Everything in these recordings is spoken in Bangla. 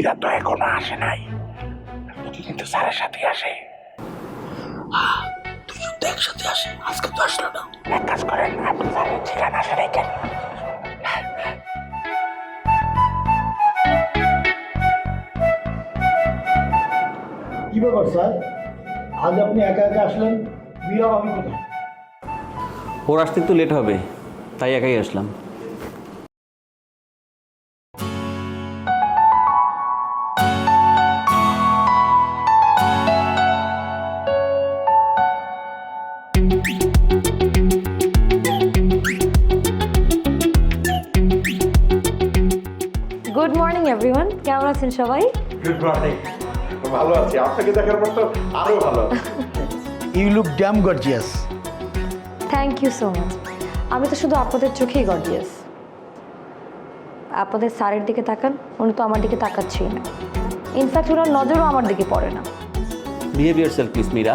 মীরা তো এখনো আসে নাই, প্রতিদিন তো স্যারের সাথে আসে। দুজন তো একসাথে আসে, আজকে তো আসলো না। এক কাজ করেন, আপনি স্যারের ঠিকানা আসে রেখেন। কি ব্যাপার স্যার, আজ আপনি একা একা আসলেন? মীরা আমি কোথায়? ওর আসতে একটু লেট হবে, তাই একাই আসলাম। গুড মর্নিং এভরিওয়ান, কেমন আছেন সবাই? Good morning. ভালো আছি, আপনাকে দেখার পর তো আরো ভালো। You look damn gorgeous. Thank you so much. আমি তো শুধু আপনাদের চোখেই গর্জিয়াস। আপনাদের স্যারের দিকে তাকান, উনি তো আমার দিকে তাকাচ্ছেই না। ইনফ্যাক্ট ওনার নজরও আমার দিকে পড়ে না। বিহেভ ইয়ারসেলফ প্লিজ মীরা,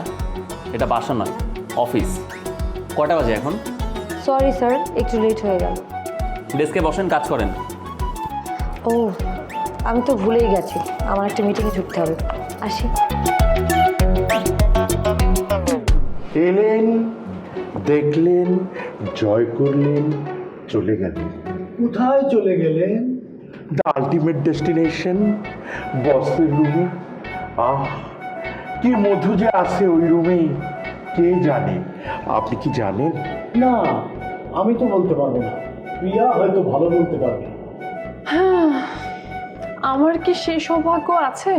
এটা বাসা নয়, অফিস। কটা বাজে এখন? সরি স্যার, একটু লেট হয়ে গেল। ডেস্কে বসেন, কাজ করেন। ও, আমি তো ভুলেই গেছি, আমার একটা মিটিংয়ে ঢুকতে হবে। আসি। এলেন, দেখলেন, জয় করলেন, চলে গেলেন। কোথায় চলে গেলেন? দ্য আলটিমেট ডেস্টিনেশন, বসের রুমে। আহ, কি মধু যে আছে ওই রুমেই, কে জানে। আপনি কি জানেন? না, আমি তো বলতে পারবো না, প্রিয়া হয়তো ভালো বলতে পারবে। আমার কি সেই সৌভাগ্য আছে?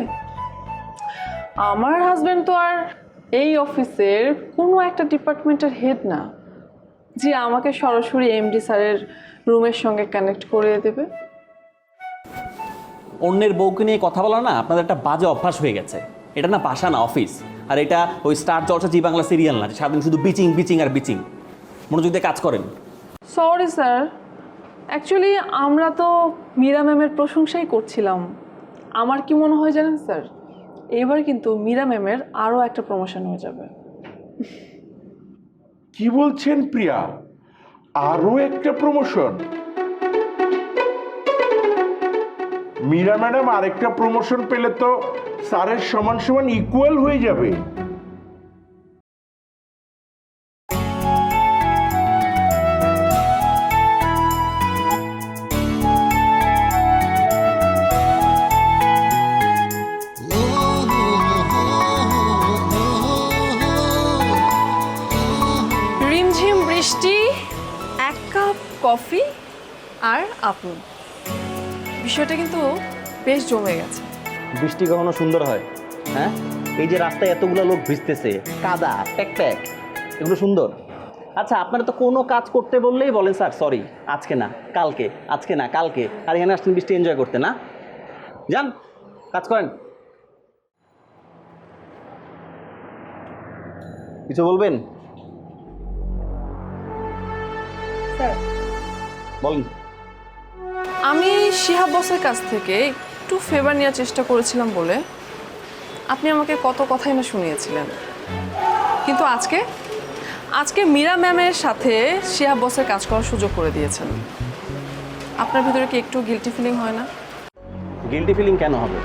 আমার হাজবেন্ড তো আর এই অফিসের কোনো একটা ডিপার্টমেন্টের হেড না যে আমাকে সরাসরি এমডি স্যারের রুমের সঙ্গে কানেক্ট করে দেবে। অন্যের বউকে নিয়ে কথা বলা না আপনাদের একটা বাজে অভ্যাস হয়ে গেছে। এটা না বাসা না, অফিস। আর এটা ওই স্টার জলসা জি বাংলা সিরিয়াল না, সারাদিন শুধু বিচিং বিচিং আর বিচিং। মনোযোগ দিয়ে কাজ করেন। সরি স্যার, অ্যাকচুয়ালি আমরা তো মীরা ম্যামের প্রশংসাই করছিলাম। আমার কি মনে হয় জানেন স্যার, এবার কিন্তু মীরা ম্যামের আরও একটা প্রমোশন হয়ে যাবে। কি বলছেন প্রিয়া? আরো একটা প্রমোশন? মীরা ম্যাডাম আরেকটা প্রমোশন পেলে তো স্যারের সমান সমান ইকুয়াল হয়ে যাবে। রিমঝিম বৃষ্টি, এক কাপ কফি আর আপনি, বিষয়টা কিন্তু বেশ জমে গেছে। বৃষ্টি কখনো সুন্দর হয়? হ্যাঁ, এই যে রাস্তায় এতগুলো লোক ভিজতেছে, কাদা প্যাক প্যাক, এগুলো সুন্দর? আচ্ছা, আপনারা তো কোনো কাজ করতে বললেই বলেন স্যার সরি, আজকে না কালকে, আজকে না কালকে। আর এখানে আসছেন বৃষ্টি এনজয় করতে না? যান কাজ করেন। কিছু বলবেন? স্যার, বলেন। আমি শিহাব বসের কাছ থেকে একটু ফেভার নেওয়ার চেষ্টা করেছিলাম বলে আপনি আমাকে কত কথাই না শুনিয়েছিলেন, কিন্তু আজকে মীরা ম্যামের সাথে শিহাব বসের কাজ করার সুযোগ করে দিয়েছেন। আপনার ভিতরে কি একটু গিল্টি ফিলিং হয় না? গিল্টি ফিলিং কেন হবে?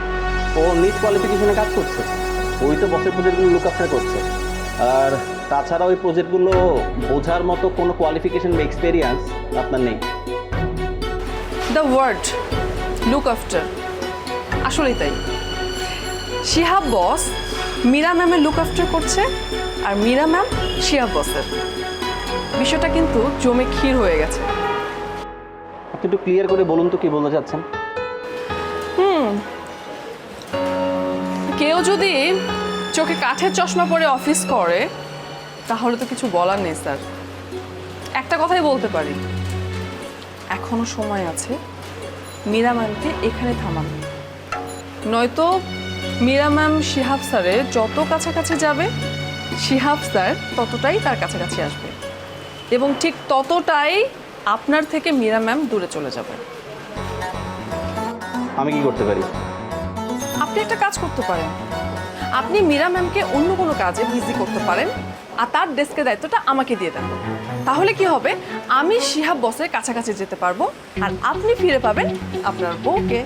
ও নিজ কোয়ালিফিকেশনে কাজ করছে, ওই তো বসের প্রজেক্টগুলো লুক আফটার করছে। আর তাছাড়া ওই প্রজেক্টগুলো বোঝার মতো কোনো কোয়ালিফিকেশন বা এক্সপেরিয়েন্স আপনার নেই। দ্য ওয়ার্ড লুক আফটার, আসলেই তাই। শিহাব বস মীরা ম্যামের লুক আফটার করছে, আর মীরা ম্যাম শিহাব বসের। বিষয়টা কিন্তু জমে ক্ষীর হয়ে গেছে। আপনি একটু ক্লিয়ার করে বলুন তো কি বলতে চাচ্ছেন? কেউ যদি চোখে কাঠের চশমা পরে অফিস করে তাহলে তো কিছু বলার নেই স্যার। একটা কথাই বলতে পারি, এখনো সময় আছে মীরা ম্যামকে এখানে থামান, নয়তো মীরা ম্যাম শিহাব স্যারের যত কাছাকাছি যাবে শিহাব স্যার ততটাই তার কাছাকাছি আসবে, এবং ঠিক ততটাই আপনার থেকে মীরা ম্যাম দূরে চলে যাবে। আমি কি করতে পারি? আপনি একটা কাজ করতে পারেন, আপনি মীরা ম্যামকে অন্য কোনো কাজে বিজি করতে পারেন আর তার ডেস্কের দায়িত্বটা আমাকে দিয়ে দেন। তাহলে কি হবে, আমি শিহাব বসের কাছাকাছি যেতে পারবো আর আপনি ফিরে পাবেন আপনার বউকে।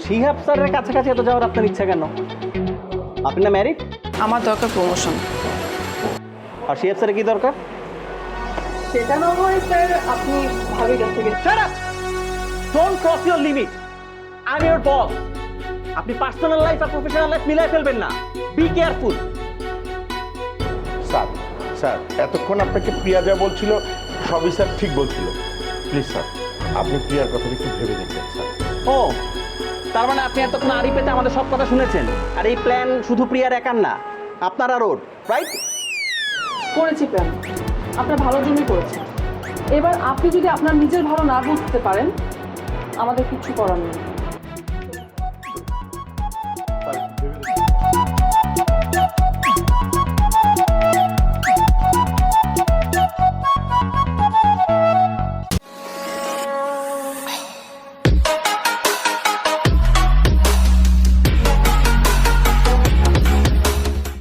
শিহাব স্যারের কাছাকাছি এত যাওয়ার আপনার ইচ্ছা কেন? আপনি না ম্যারিড? আমার দরকার প্রমোশন। আর শিহাব স্যারের কি দরকার? সেটা না হয় স্যার আপনি ভাবির কাছ থেকে Shut up! Don't cross your limit. I'm your boss. আপনি পার্সোনাল লাইফ আর প্রফেশনাল লাইফ মিলাই ফেলবেন না। Be careful. স্যার স্যার এতক্ষণ আপনাকে প্রিয়া যা বলছিল সবই স্যার ঠিক বলছিল। প্লিজ স্যার আপনি প্রিয়ার কথাটা একটু ভেবে দেখবেন স্যার। ও, তার মানে আপনি এতক্ষণ আড়ি পেতে আমাদের সব কথা শুনেছেন। আর এই প্ল্যান শুধু প্রিয়ার একার না, আপনার আর ওর, রাইট? করেছি প্ল্যান, আপনার ভালোর জন্যই করেছি। এবার আপনি যদি আপনার নিজের ভালো না বুঝতে পারেন, আমাদের কিচ্ছু করার নেই।